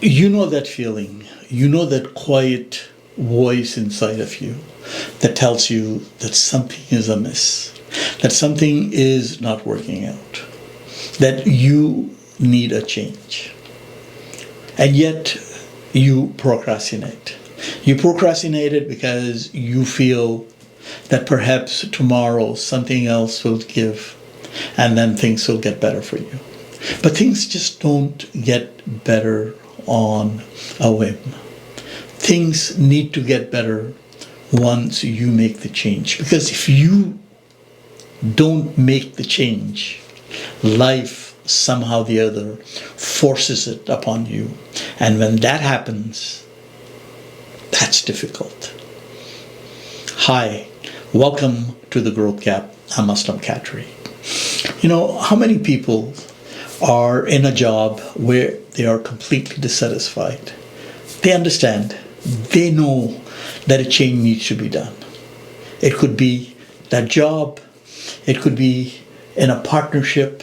You know that feeling. You know that quiet voice inside of you that tells you that something is amiss, that something is not working out, that you need a change. And yet you procrastinate. You procrastinate it because you feel that perhaps tomorrow something else will give and then things will get better for you. But things just don't get better on a whim. Things need to get better once you make the change. Because if you don't make the change, life somehow or the other forces it upon you. And when that happens, that's difficult. Hi, welcome to the Growth Gap. I'm Aslam Khatri. You know, how many people are in a job where they are completely dissatisfied? They understand, they know that a change needs to be done. It could be that job, it could be in a partnership,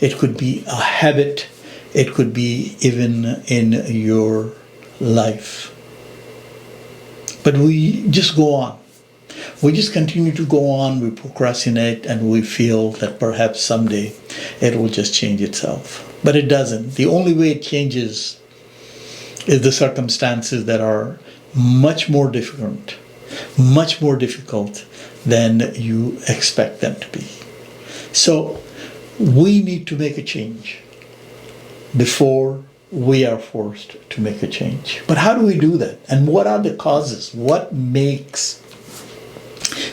it could be a habit, it could be even in your life. But we just go on. We just continue to go on, we procrastinate, and we feel that perhaps someday it will just change itself. But it doesn't. The only way it changes is the circumstances that are much more difficult than you expect them to be. So we need to make a change before we are forced to make a change. But how do we do that? And what are the causes? What makes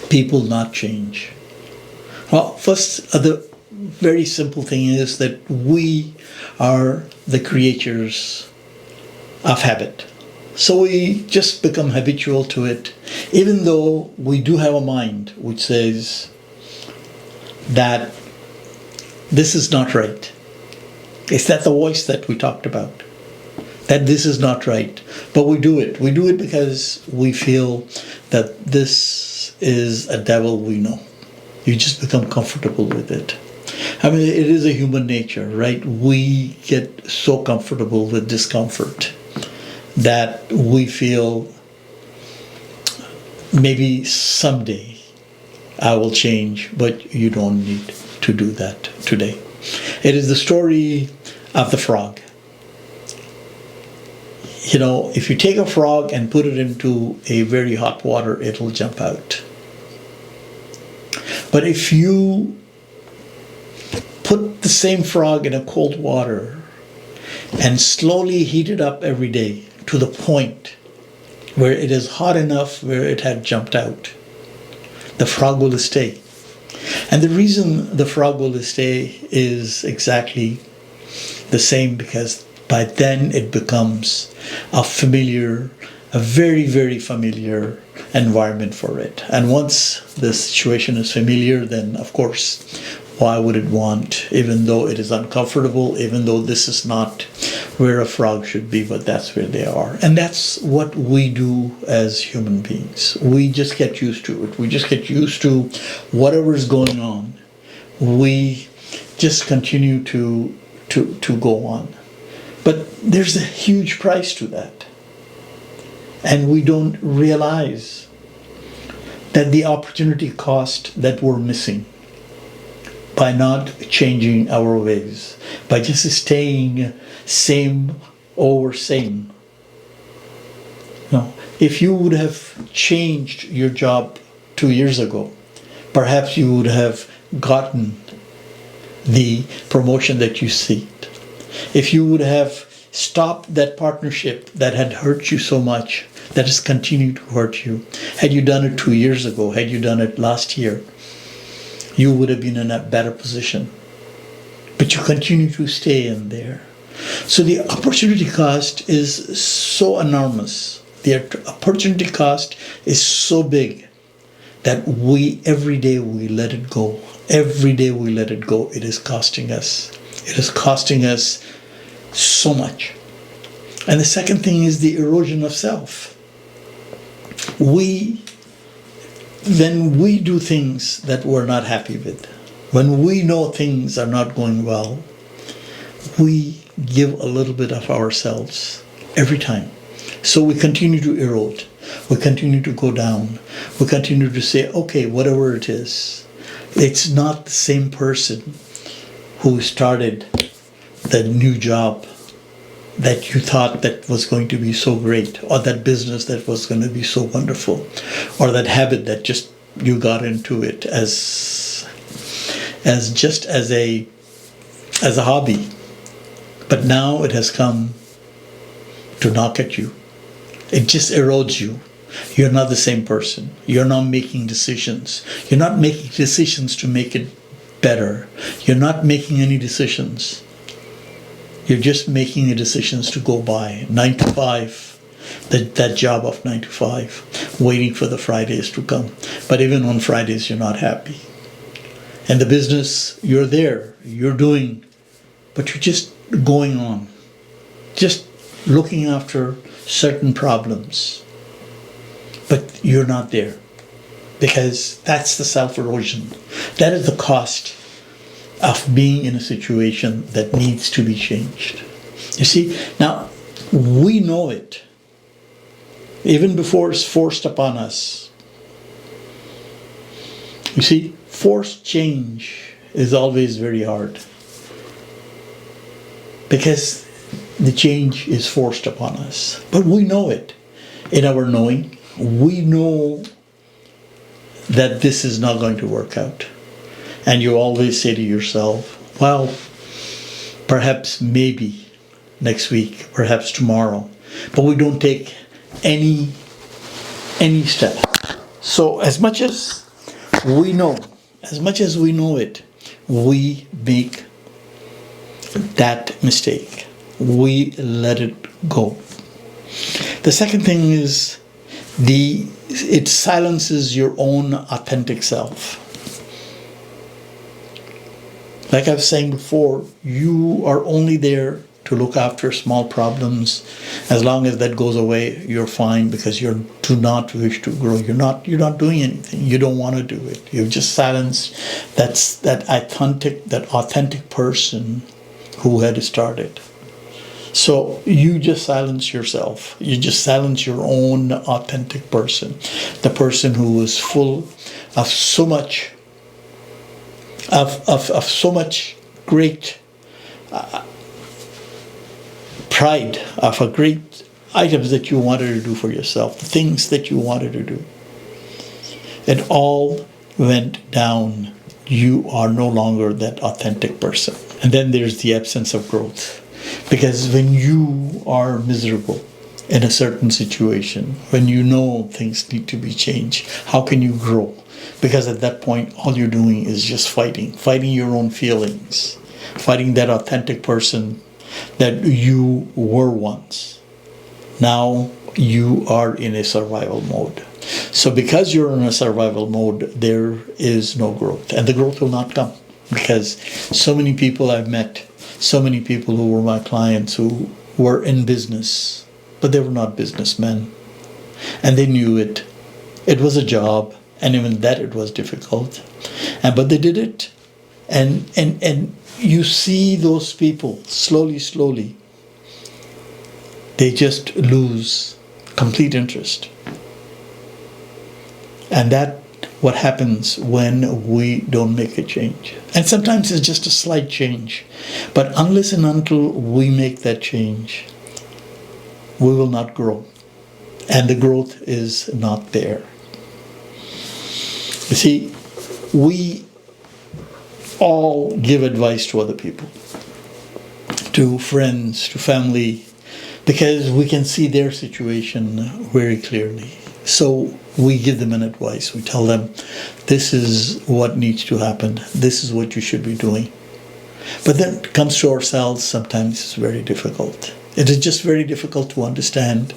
people not change? Well, first, the very simple thing is that we are the creatures of habit. So we just become habitual to it, even though we do have a mind which says that this is not right. It's that the voice that we talked about, that this is not right. But we do it. We do it because we feel that this is a devil we know. You just become comfortable with it. I mean, it is a human nature, right? We get so comfortable with discomfort that we feel maybe someday I will change, but you don't need to do that today. It is the story of the frog. You know, if you take a frog and put it into a very hot water, it will jump out. But if you put the same frog in a cold water and slowly heat it up every day to the point where it is hot enough where it had jumped out, the frog will stay. And the reason the frog will stay is exactly the same, because by then it becomes a very, very familiar environment for it. And once the situation is familiar, then of course, why would it want, even though it is uncomfortable, even though this is not where a frog should be, but that's where they are. And that's what we do as human beings. We just get used to it. We just get used to whatever is going on. We just continue to go on. But there's a huge price to that. And we don't realize that the opportunity cost that we're missing by not changing our ways, by just staying same over same. No, if you would have changed your job 2 years ago, perhaps you would have gotten the promotion that you seek. If you would have stopped that partnership that had hurt you so much, that has continued to hurt you, had you done it 2 years ago, had you done it last year, you would have been in a better position. But you continue to stay in there. So the opportunity cost is so enormous. The opportunity cost is so big that every day we let it go. Every day we let it go, it is costing us. It is costing us so much. And the second thing is the erosion of self. When we do things that we're not happy with, when we know things are not going well, we give a little bit of ourselves every time. So we continue to erode. We continue to go down. We continue to say, okay, whatever it is, it's not the same person who started the new job that you thought that was going to be so great, or that business that was going to be so wonderful, or that habit that just you got into it as a hobby. But now it has come to knock at you. It just erodes you. You're not the same person. You're not making decisions. You're not making decisions to make it better. You're not making any decisions. You're just making the decisions to go by. 9 to 5, that job of 9 to 5, waiting for the Fridays to come. But even on Fridays, you're not happy. And the business, you're there, you're doing, but you're just going on. Just looking after certain problems. But you're not there. Because that's the self-erosion. That is the cost of being in a situation that needs to be changed. You see, now we know it. Even before it's forced upon us. You see, forced change is always very hard. Because the change is forced upon us. But we know it. In our knowing, we know that this is not going to work out. And you always say to yourself, well, perhaps maybe next week, perhaps tomorrow. But we don't take any step. So as much as we know it, we make that mistake. We let it go. The second thing is it silences your own authentic self. Like I was saying before, you are only there to look after small problems. As long as that goes away, you're fine, because you do not wish to grow. You're not doing anything. You don't want to do it. You've just silenced that authentic person who had started. So you just silence yourself. You just silence your own authentic person. The person who was full of so much so much great pride, of a great items that you wanted to do for yourself, the things that you wanted to do. It all went down. You are no longer that authentic person. And then there's the absence of growth. Because when you are miserable in a certain situation, when you know things need to be changed, how can you grow? Because at that point, all you're doing is just fighting your own feelings, fighting that authentic person that you were once. Now you are in a survival mode. So because you're in a survival mode, there is no growth. And the growth will not come. Because so many people I've met, so many people who were my clients who were in business, but they were not businessmen. And they knew it. It was a job. And even that it was difficult. But they did it. And you see those people slowly, they just lose complete interest. And that what happens when we don't make a change. And sometimes it's just a slight change. But unless and until we make that change, we will not grow. And the growth is not there. You see, we all give advice to other people, to friends, to family, because we can see their situation very clearly. So we give them an advice. We tell them, this is what needs to happen. This is what you should be doing. But then it comes to ourselves, sometimes it's very difficult. It is just very difficult to understand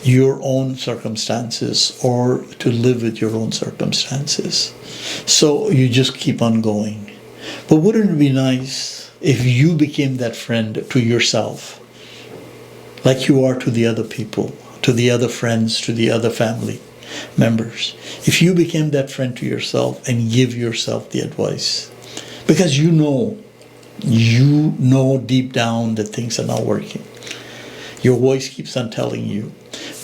your own circumstances or to live with your own circumstances. So you just keep on going. But wouldn't it be nice if you became that friend to yourself, like you are to the other people, to the other friends, to the other family members? If you became that friend to yourself and give yourself the advice, because you know deep down that things are not working. Your voice keeps on telling you.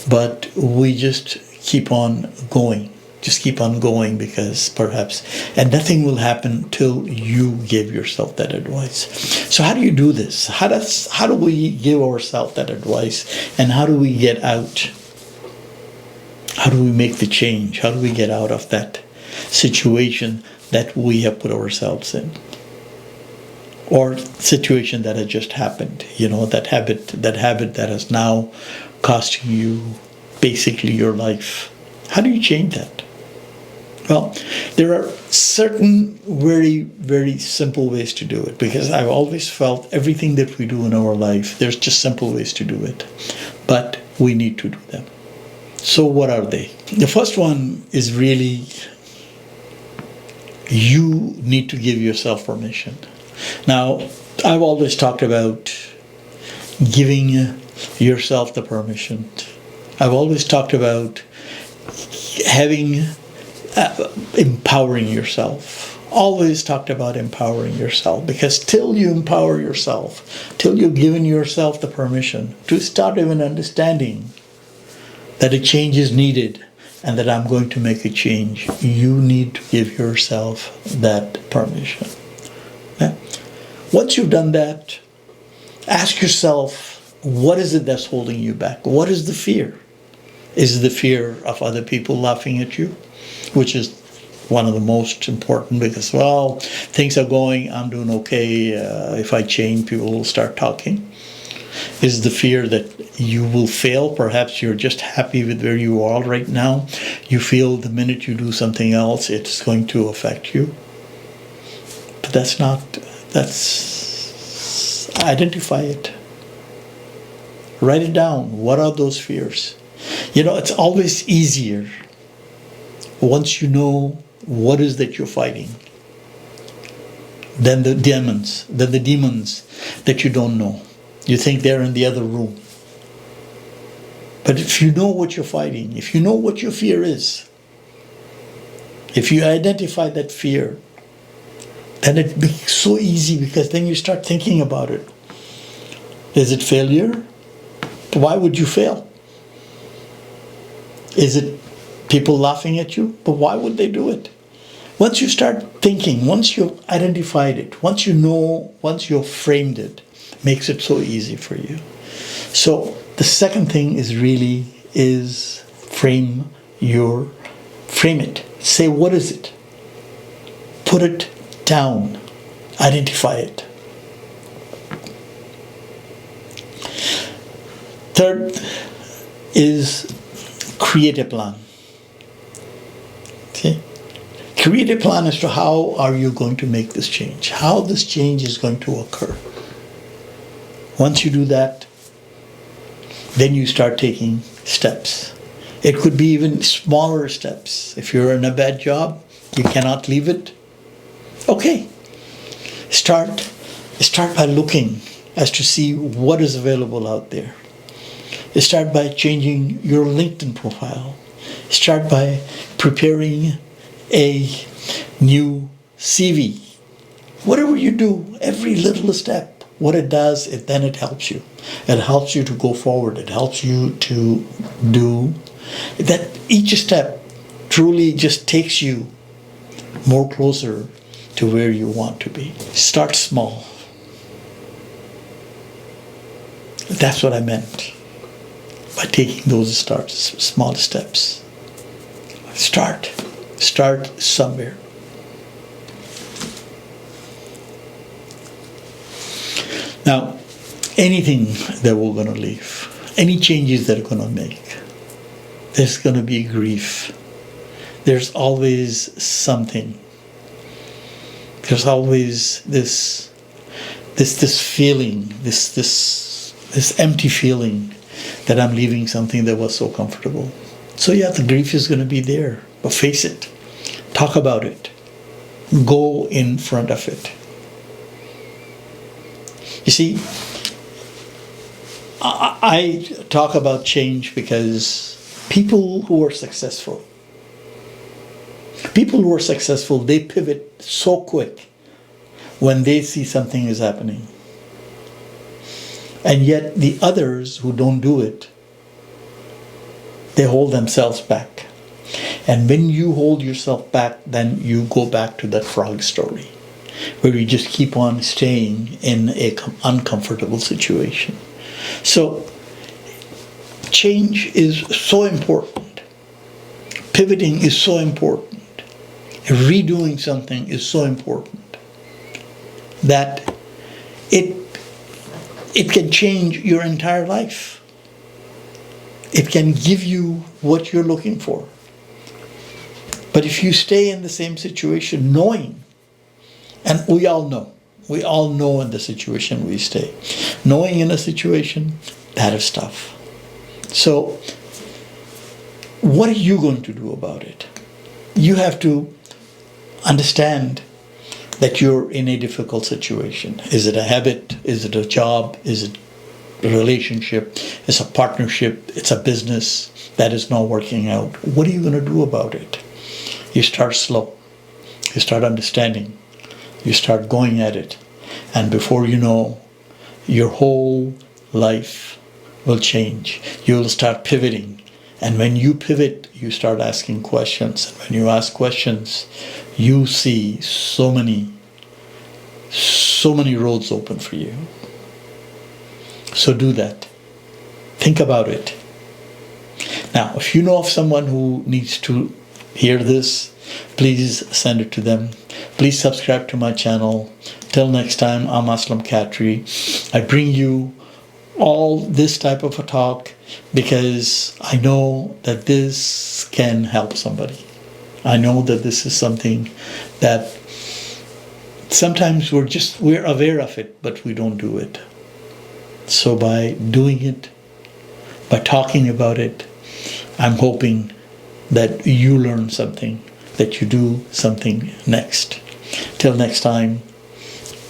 But we just keep on going. Just keep on going because perhaps, and nothing will happen till you give yourself that advice. So how do you do this? How do we give ourselves that advice? And how do we get out? How do we make the change? How do we get out of that situation that we have put ourselves in? Or situation that has just happened, that habit that is now costing you basically your life. How do you change that? Well, there are certain very, very simple ways to do it, because I've always felt everything that we do in our life, there's just simple ways to do it, but we need to do them. So what are they? The first one is really, you need to give yourself permission. Now, I've always talked about giving yourself the permission. I've always talked about empowering yourself. Always talked about empowering yourself, because till you empower yourself, till you've given yourself the permission to start even understanding that a change is needed and that I'm going to make a change, you need to give yourself that permission. Yeah? Once you've done that, ask yourself, what is it that's holding you back? What is the fear? Is it the fear of other people laughing at you? Which is one of the most important, because, well, things are going, I'm doing okay. If I change, people will start talking. Is the fear that you will fail? Perhaps you're just happy with where you are right now. You feel the minute you do something else, it's going to affect you. But identify it. Write it down. What are those fears? It's always easier once you know what is that you're fighting than the demons that you don't know. You think they're in the other room. But if you know what you're fighting, if you know what your fear is, if you identify that fear, then it becomes so easy, because then you start thinking about it. Is it failure? Why would you fail? Is it people laughing at you? But why would they do it? Once you start thinking, once you've identified it, once you know, once you've framed it, makes it so easy for you. So the second thing is frame it. Say, what is it? Put it down. Identify it. Third is create a plan. Okay? Create a plan as to how are you going to make this change, how this change is going to occur. Once you do that, then you start taking steps. It could be even smaller steps. If you're in a bad job, you cannot leave it. Okay. Start by looking as to see what is available out there. Start by changing your LinkedIn profile. Start by preparing a new CV. Whatever you do, every little step, what it does, it helps you. It helps you to go forward. It helps you to do that. Each step truly just takes you more closer to where you want to be. Start small. That's what I meant by taking those small steps. Start somewhere. Now, anything that we're going to leave, any changes that we're going to make, there's going to be grief. There's always something. There's always this feeling, this empty feeling that I'm leaving something that was so comfortable. So yeah, the grief is going to be there, but face it. Talk about it. Go in front of it. You see, I talk about change because people who are successful, they pivot so quick when they see something is happening. And yet the others who don't do it, they hold themselves back. And when you hold yourself back, then you go back to that frog story, where you just keep on staying in an uncomfortable situation. So change is so important. Pivoting is so important. Redoing something is so important that it can change your entire life. It can give you what you're looking for. But if you stay in the same situation knowing, and we all know in the situation we stay, knowing in a situation, that is tough. So what are you going to do about it? You have to understand that you're in a difficult situation. Is it a habit? Is it a job? Is it a relationship? It's a partnership? It's a business that is not working out? What are you going to do about it? You start slow. You start understanding. You start going at it. And before you know, your whole life will change. You'll start pivoting. And when you pivot, you start asking questions. And when you ask questions, you see so many roads open for you. So do that. Think about it. Now, if you know of someone who needs to hear this, please send it to them. Please subscribe to my channel. Till next time, I'm Aslam Khatri. I bring you all this type of a talk because I know that this can help somebody. I know that this is something that sometimes we're aware of it, but we don't do it. So by doing it, by talking about it, I'm hoping that you learn something, that you do something next. Till next time,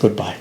goodbye.